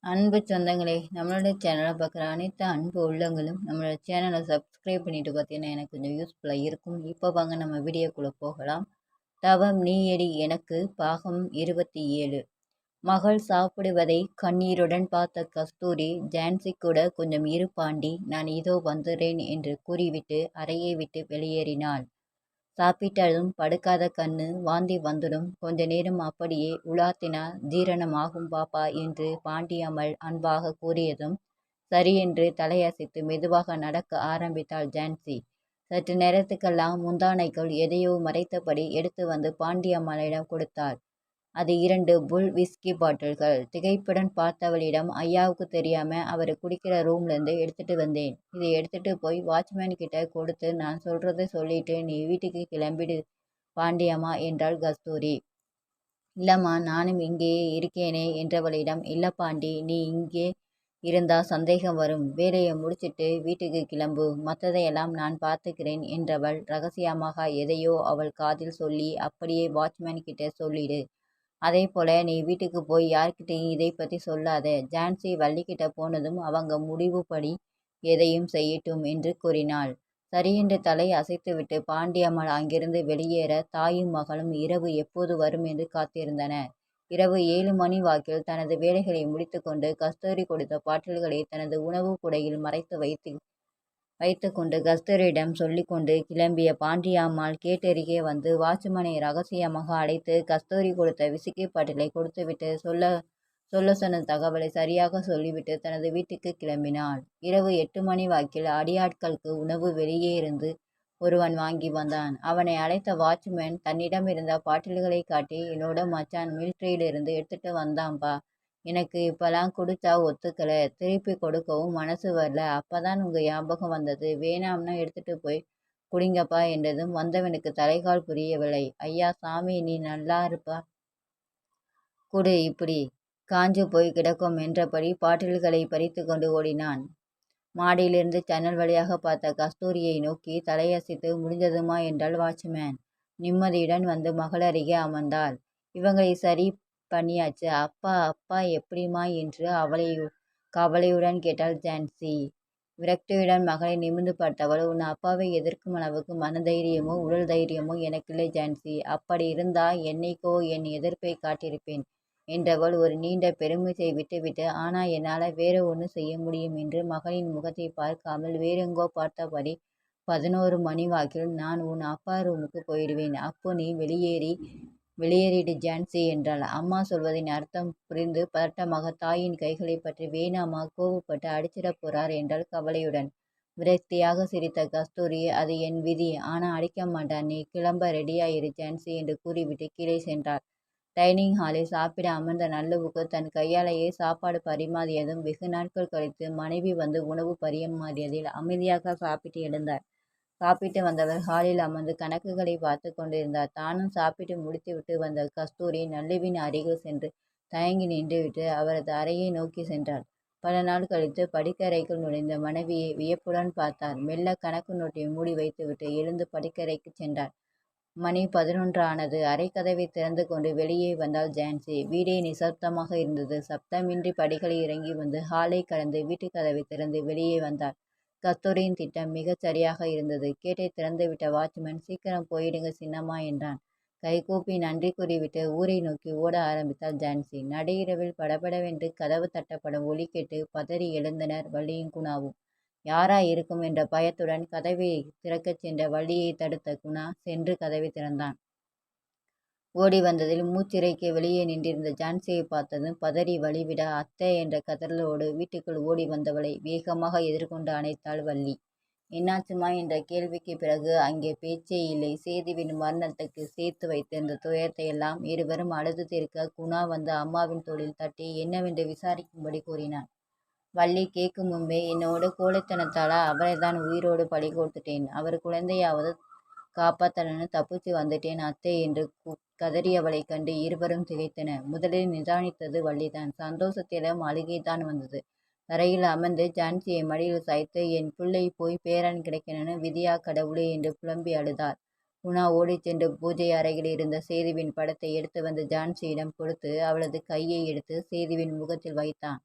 அன்பு சொந்தங்களே, நம்மளோட சேனலை பார்க்குற அனைத்து அன்பு உள்ளங்களும் நம்மளோட சேனலை சப்ஸ்கிரைப் பண்ணிட்டு பார்த்தீங்கன்னா எனக்கு கொஞ்சம் யூஸ்ஃபுல்லாக இருக்கும். இப்போ வாங்க நம்ம வீடியோக்குள்ளே போகலாம். தவம் நீயடி எனக்கு பாகம் 27. மகள் சாப்பிடுவதை கண்ணீருடன் பார்த்த கஸ்தூரி, ஜான்சி கூட கொஞ்சம் இரு பாண்டி, நான் இதோ வந்துடுறேன் என்று கூறிவிட்டு அறையை விட்டு வெளியேறினாள். சாப்பிட்டதும் படுக்காத கண்ணு வாந்தி வந்துடும், கொஞ்ச நேரம் அப்படியே உலாத்தினா ஜீரணமாகும் பாப்பா என்று பாண்டியம்மாள் அன்பாக கூறியதும் சரியென்று தலையசைத்து மெதுவாக நடக்க ஆரம்பித்தாள் ஜான்சி. சற்று நேரத்துக்கெல்லாம் முந்தானைக்குள் எதையோ மறைத்தபடி எடுத்து வந்து பாண்டியம்மாளிடம் கொடுத்தாள். அது 2 புல் விஸ்கி பாட்டில்கள். திகைப்புடன் பார்த்தவளிடம், ஐயாவுக்கு தெரியாம அவரு குடிக்கிற ரூம்லேருந்து எடுத்துட்டு வந்தேன். இதை எடுத்துட்டு போய் வாட்ச்மேன் கிட்ட கொடுத்து நான் சொல்றத சொல்லிட்டு நீ வீட்டுக்கு கிளம்பிடு பாண்டியம்மா என்றாள் கஸ்தூரி. இல்லம்மா, நானும் இங்கேயே இருக்கேனே என்றவளிடம், இல்ல பாண்டி, நீ இங்கே இருந்தா சந்தேகம் வரும். வேலையை முடிச்சிட்டு வீட்டுக்கு கிளம்பு, மற்றதையெல்லாம் நான் பார்த்துக்கிறேன் என்றவள் ரகசியமாக எதையோ அவள் காதில் சொல்லி, அப்படியே வாட்ச்மேன் கிட்ட சொல்லிடு. அதே போல நீ வீட்டுக்கு போய் யார்கிட்டையும் இதை பற்றி சொல்லாத. ஜான்சி வள்ளிக்கிட்ட போனதும் அவங்க முடிவுப்படி எதையும் செய்யட்டும் என்று கூறினாள். சரியென்று தலை அசைத்துவிட்டு பாண்டியம்மாள் அங்கிருந்து வெளியேற தாயும் மகளும் இரவு எப்போது வரும் என்று காத்திருந்தனர். இரவு 7 மணி வாக்கில் தனது வேலைகளை முடித்துக்கொண்டு கஸ்தூரி கொடுத்த பாட்டில்களை தனது உணவு குடையில் மறைத்து வைத்துக்கொண்டு கஸ்தூரியிடம் சொல்லிக்கொண்டு கிளம்பிய பாண்டியம்மாள் கேட்டருகே வந்து வாட்ச்மேனை ரகசியமாக அழைத்து கஸ்தூரி கொடுத்த விசிக்கி பாட்டிலை கொடுத்துவிட்டு சொல்ல சொன்ன தகவலை சரியாக சொல்லிவிட்டு தனது வீட்டுக்கு கிளம்பினாள். இரவு 8 மணி வாக்கில் அடியாட்களுக்கு உணவு வெளியே இருந்து ஒருவன் வாங்கி வந்தான். அவனை அழைத்த வாட்ச்மேன் தன்னிடம் இருந்த பாட்டில்களை காட்டி, என்னோட மச்சான் மிலிட்ரியிலிருந்து எடுத்துட்டு வந்தான்பா, எனக்கு இப்பெல்லாம் குடிச்சா ஒத்துக்கல, திருப்பி கொடுக்கவும் மனசு வரல, அப்பதான் உங்க ஞாபகம் வந்தது, வேணாம்னா எடுத்துட்டு போய் குடிங்கப்பா என்றதும் வந்தவனுக்கு தலைகால் புரியவில்லை. ஐயா சாமி, நீ நல்லா இருப்பா, குடு, இப்படி காஞ்சு போய் கிடக்கும் என்றபடி பாட்டில்களை பறித்து கொண்டு ஓடினான். மாடியிலிருந்து ஜன்னல் வழியாக பார்த்த கஸ்தூரியை நோக்கி தலையசைத்து, முடிஞ்சதுமா என்றாள் வாட்ச்மேன். நிம்மதியுடன் வந்து மகளருகே அமர்ந்தாள். இவங்களை சரி பண்ணியாச்சு. அப்பா அப்பா எப்படிம்மா என்று கவலையுடன் கேட்டாள் ஜான்சி. விரக்தியுடன் மகளை நிமிர்ந்து பார்த்தவள், உன் அப்பாவை எதிர்க்கும் அளவுக்கு மனதைரியமோ உடல் தைரியமோ எனக்கில்லை ஜான்சி. அப்படி இருந்தா என்னைக்கோ என் எதிர்ப்பை காட்டியிருப்பேன் என்றவள் ஒரு நீண்ட பெருமிச்சை விட்டுவிட்டு, ஆனா என்னால் வேற ஒன்று செய்ய முடியும் என்று மகளின் முகத்தை பார்க்காமல் வேறெங்கோ பார்த்தபடி, 11 மணி வாக்கில் நான் உன் அப்பா ரூமுக்கு போயிடுவேன், அப்போ நீ வெளியேறிடு ஜான்சி என்றாள். அம்மா சொல்வதின் அர்த்தம் புரிந்து பதட்டமாக தாயின் கைகளை பற்றி, வேணாமா, கோவப்பட்டு அடிச்சிடப் போறார் என்றாள் கவலையுடன். விரக்தியாக சிரித்த கஸ்தூரி, அது என் விதி, ஆனா அடிக்க மாட்டான், நீ கிளம்ப ரெடியாயிரு ஜான்சி என்று கூறிவிட்டு கீழே சென்றாள். டைனிங் ஹாலில் சாப்பிட அமர்ந்த நல்லுவுக்கு தன் கையாலேயே சாப்பாடு பரிமாறியதும் வெகு நாட்கள் கழித்து மனைவி வந்து உணவு பரிமாறியதில் அமைதியாக சாப்பிட்டு எழுந்தார். சாப்பிட்டு வந்தவர் ஹாலில் அமர்ந்து கணக்குகளை பார்த்து கொண்டிருந்தார். தானும் சாப்பிட்டு முடித்துவிட்டு வந்த கஸ்தூரி நல்லுவின் அருகில் சென்று தயங்கி நின்றுவிட்டு அவரது அறையை நோக்கி சென்றார். பல நாள் கழித்து படுக்கறைக்குள் நுழைந்த மனைவியை வியப்புடன் பார்த்தார். மெல்ல கணக்கு நோட்டை மூடி வைத்துவிட்டு எழுந்து படுக்கறைக்கு சென்றார். மணி 11 ஆனது. அறைக்கதவை திறந்து கொண்டு வெளியே வந்தாள் ஜான்சி. வீடே நிசப்தமாக இருந்தது. சப்தமின்றி படிகளை இறங்கி வந்து ஹாலை கடந்து வீட்டுக் கதவை திறந்து வெளியே வந்தாள். கஸ்தூரியின் திட்டம் மிகச் சரியாக இருந்தது. கேட்டை திறந்துவிட்ட வாட்ச்மேன், சீக்கிரம் போயிடுங்க சின்னம்மா என்றான். கைகூப்பி நன்றி கூறிவிட்டு ஊரை நோக்கி ஓட ஆரம்பித்தாள் ஜான்சி. நடுஇரவில் படபடவென்று கதவு தட்டப்படும் ஒலி கேட்டு பதறி எழுந்தனர் வள்ளியும் குணாவும். யாரா இருக்கும் என்ற பயத்துடன் கதவை திறக்கச் சென்ற வள்ளியை தடுத்த குணா சென்று கதவை திறந்தான். ஓடி வந்ததில் மூச்சிறைக்கு வெளியே நின்றிருந்த ஜான்சியை பார்த்ததும் பதறி வழிவிட, அத்தை என்ற கதறலோடு வீட்டுக்குள் ஓடி வந்தவளை வேகமாக எதிர்கொண்டு அணைத்தாள் வள்ளி. என்னாச்சுமா என்ற கேள்விக்கு பிறகு அங்கே பேச்சே இல்லை. சேதுவின் மரணத்துக்கு சேர்த்து வைத்திருந்த துயரத்தை எல்லாம் இருவரும் அழுது தீர்க்க குணா வந்து அம்மாவின் தோளில் தட்டி என்னவென்று விசாரிக்கும்படி கூறினான். வள்ளி கேட்கும் முன்பே, என்னோட கோழைத்தனத்தால அவரைதான் உயிரோடு பலி கொடுத்துட்டேன், அவர் குழந்தையாவது காப்பாத்தணும்னு தப்பிச்சு வந்துட்டேன் அத்தை என்று கதறியவளை கண்டு இருவரும் திகைத்தனர். முதலில் நிதானித்தது வள்ளிதான். சந்தோஷத்திலும் அழுகைதான் வந்தது. தரையில் அமர்ந்து ஜான்சியை மடியில் சாய்த்து, என் பிள்ளை போய் பேரன் கிடைக்கணும்னு விதியா கடவுளே என்று புலம்பி அழுதார். குணா ஓடிச் சென்று பூஜை அறையில் இருந்த சேதுவின் படத்தை எடுத்து வந்து ஜான்சியிடம் கொடுத்து அவளது கையை எடுத்து சேதுவின் முகத்தில் வைத்தான்.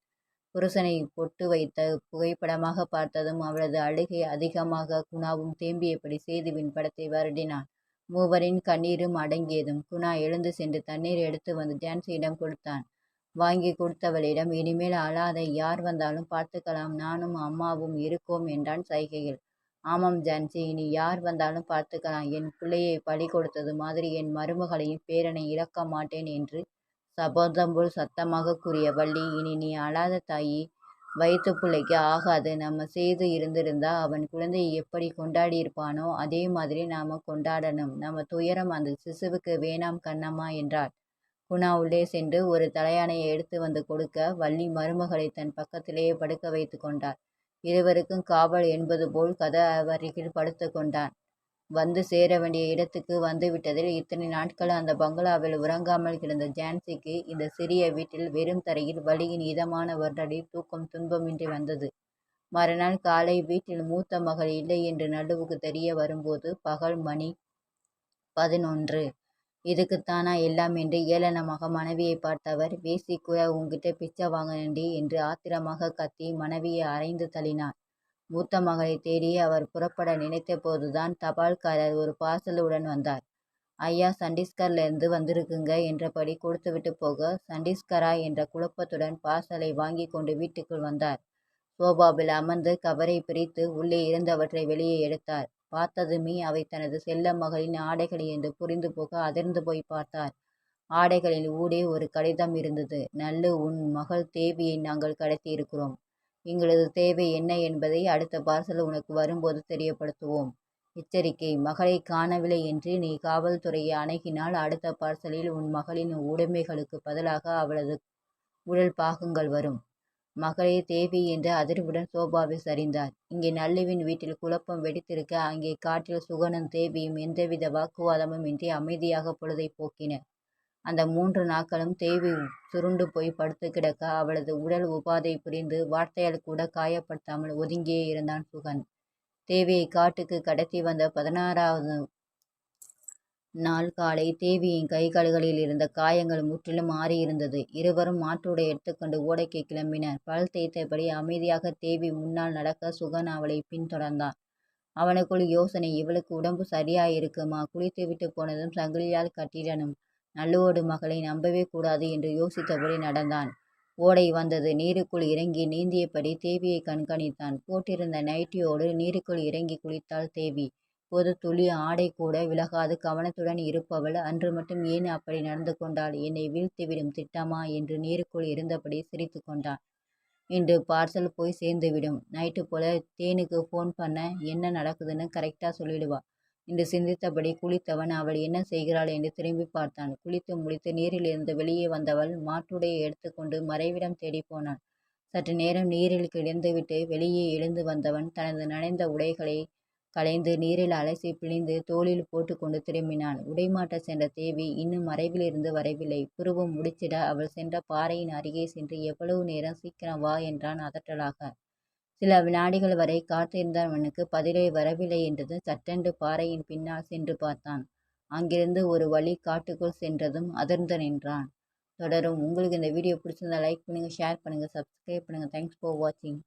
புருஷனை பொட்டு வைத்த புகைப்படமாக பார்த்ததும் அவளது அழுகை அதிகமாக குணாவும் தேம்பியபடி சேதுவின் படத்தை வருடினான். மூவரின் கண்ணீரும் அடங்கியதும் குணா எழுந்து சென்று தண்ணீர் எடுத்து வந்து ஜான்சியிடம் கொடுத்தான். வாங்கி கொடுத்தவளிடம், இனிமேல் அழாத, யார் வந்தாலும் பார்த்துக்கலாம், நானும் அம்மாவும் இருக்கோம் என்றான் சைகையில். ஆமாம் ஜான்சி, இனி யார் வந்தாலும் பார்த்துக்கலாம். என் பிள்ளையை பலி கொடுத்தது மாதிரி என் மருமகளையும் பேரனை இழக்க மாட்டேன் என்று சபதம் போல் சத்தமாக கூறிய வள்ளி, இனி நீ அழாத தாயி, வயிற்று பிள்ளைக்கு ஆகாது. நம்ம சேது இருந்திருந்தா அவன் குழந்தையை எப்படி கொண்டாடியிருப்பானோ அதே மாதிரி நாம கொண்டாடணும். நம்ம துயரம் அந்த சிசுவுக்கு வேணாம் கண்ணம்மா என்றாள். குணா உள்ளே சென்று ஒரு தலையணையை எடுத்து வந்து கொடுக்க வள்ளி மருமகளை தன் பக்கத்திலேயே படுக்க வைத்து கொண்டாள். இருவருக்கும் காவல் என்பது போல் கதவருகில் படுத்து கொண்டான். வந்து சேர வேண்டிய இடத்துக்கு வந்துவிட்டதில் இத்தனை நாட்கள் அந்த பங்களாவில் உறங்காமல் கிடந்த ஜான்சிக்கு இந்த சிறிய வீட்டில் வெறும் தரையில் வலியின் இதமான வருடடி தூக்கம் துன்பமின்றி வந்தது. மறுநாள் காலை வீட்டில் மூத்த மகள் இல்லை என்று நடுவுக்கு தெரிய வரும்போது பகல் மணி 11. இதுக்குத்தானா எல்லாம் என்று ஏளனமாக மனைவியை பார்த்தவர், வேசிக்குற உன்கிட்ட பிச்சை வாங்கினேன்டி என்று ஆத்திரமாக கத்தி மனைவியை அரைந்து தள்ளினார். மூத்த மகளை தேடி அவர் புறப்பட நினைத்த போதுதான் தபால்காரர் ஒரு பார்சலுடன் வந்தார். ஐயா சண்டீஸ்கர்ல இருந்து வந்திருக்குங்க என்றபடி கொடுத்துவிட்டு போக, சண்டீஸ்கரா என்ற குழப்பத்துடன் பார்சலை வாங்கி கொண்டு வீட்டுக்குள் வந்தார். சோபாவில் அமர்ந்து கவரை பிரித்து உள்ளே இருந்தவற்றை வெளியே எடுத்தார். பார்த்ததுமே அவை தனது செல்ல மகளின் ஆடைகள் என்று புரிந்து போக அதிர்ந்து போய் பார்த்தார். ஆடைகளில் ஊடே ஒரு கடிதம் இருந்தது. நல்லு, உன் மகள் தேவியை நாங்கள் கடத்தி இருக்கிறோம். எங்களது தேவை என்ன என்பதை அடுத்த பார்சல் உனக்கு வரும்போது தெரியப்படுத்துவோம். எச்சரிக்கை, மகளை காணவில்லை என்று நீ காவல்துறையை அணுகினால் அடுத்த பார்சலில் உன் மகளின் உடைமைகளுக்கு பதிலாக அவளது உடல் பாகங்கள் வரும். மகளே தேவி என்று அதிர்வுடன் சோபாவில் சரிந்தார். இங்கே நல்லுவின் வீட்டில் குழப்பம் வெடித்திருக்க, அங்கே காட்டில் சுகனும் தேவியும் எந்தவித வாக்குவாதமும் இன்றி அமைதியாக பொழுதை போக்கினர். அந்த 3 நாட்களும் தேவி சுருண்டு போய் படுத்து கிடக்க அவளது உடல் உபாதை புரிந்து வார்த்தையால் கூட காயப்படுத்தாமல் ஒதுங்கியே இருந்தான் சுகன். தேவியை காட்டுக்கு கடத்தி வந்த 16வது நாள் காலை தேவியின் கைகால்களில் இருந்த காயங்கள் முற்றிலும் ஆறியிருந்தது. இருவரும் மாற்றுடை எடுத்துக்கொண்டு ஓடைக்கு கிளம்பினர். பல் தேய்த்தபடி அமைதியாக தேவி முன்னால் நடக்க சுகன் அவளை பின்தொடர்ந்தான். அவனுக்குள் யோசனை, இவளுக்கு உடம்பு சரியாயிருக்குமா? குளித்துவிட்டு போனதும் சங்கிலியால் கட்டிடணும். நல்லுவோடு மகளை நம்பவே கூடாது என்று யோசித்தபடி நடந்தான். ஓடை வந்தது. நீருக்குள் இறங்கி நீந்தியபடி தேவியை கண்காணித்தான். போட்டிருந்த நைட்டியோடு நீருக்குள் இறங்கி குளித்தாள் தேவி. பொது துளி ஆடை கூட விலகாது கவனத்துடன் இருப்பவள் அன்று மட்டும் ஏன் அப்படி நடந்து கொண்டாள்? என்னை வீழ்த்திவிடும் திட்டமா என்று நீருக்குள் இருந்தபடி சிரித்து கொண்டான். இன்று பார்சல் போய் சேர்ந்துவிடும். நைட்டு போல தேனுக்கு ஃபோன் பண்ண என்ன நடக்குதுன்னு கரெக்டாக சொல்லிடுவா என்று சிந்தித்தபடி குளித்தவன் அவள் என்ன செய்கிறாள் என்று திரும்பி பார்த்தான். குளித்து முடித்து நீரிலிருந்து வெளியே வந்தவள் மாற்றுடையை எடுத்துக்கொண்டு மறைவிடம் தேடி போனாள். சற்று நேரம் நீரில் கிடந்துவிட்டு வெளியே எழுந்து வந்தவன் தனது நனைந்த உடைகளை களைந்து நீரில் அலசி பிழிந்து தோளில் போட்டுக்கொண்டு திரும்பினான். உடைமாட்ட சென்ற தேவி இன்னும் மறைவிலிருந்து வரவில்லை. புருவம் முடிச்சிட அவள் சென்ற பாறையின் அருகே சென்று, எவ்வளவு நேரம், சீக்கிரம் வா என்றான் அதட்டலாக. சில வினாடிகள் வரை காத்திருந்தவனுக்கு பதிலே வரவில்லை என்றது. சட்டென்று பாறையின் பின்னால் சென்று பார்த்தான். அங்கிருந்து ஒரு வழி காட்டுக்குள் சென்றதும் அதிர்ந்து நின்றான். தொடரும். உங்களுக்கு இந்த வீடியோ பிடிச்சிருந்தா லைக் பண்ணுங்கள், ஷேர் பண்ணுங்கள், சப்ஸ்கிரைப் பண்ணுங்கள். தேங்க்ஸ் ஃபார் வாட்சிங்.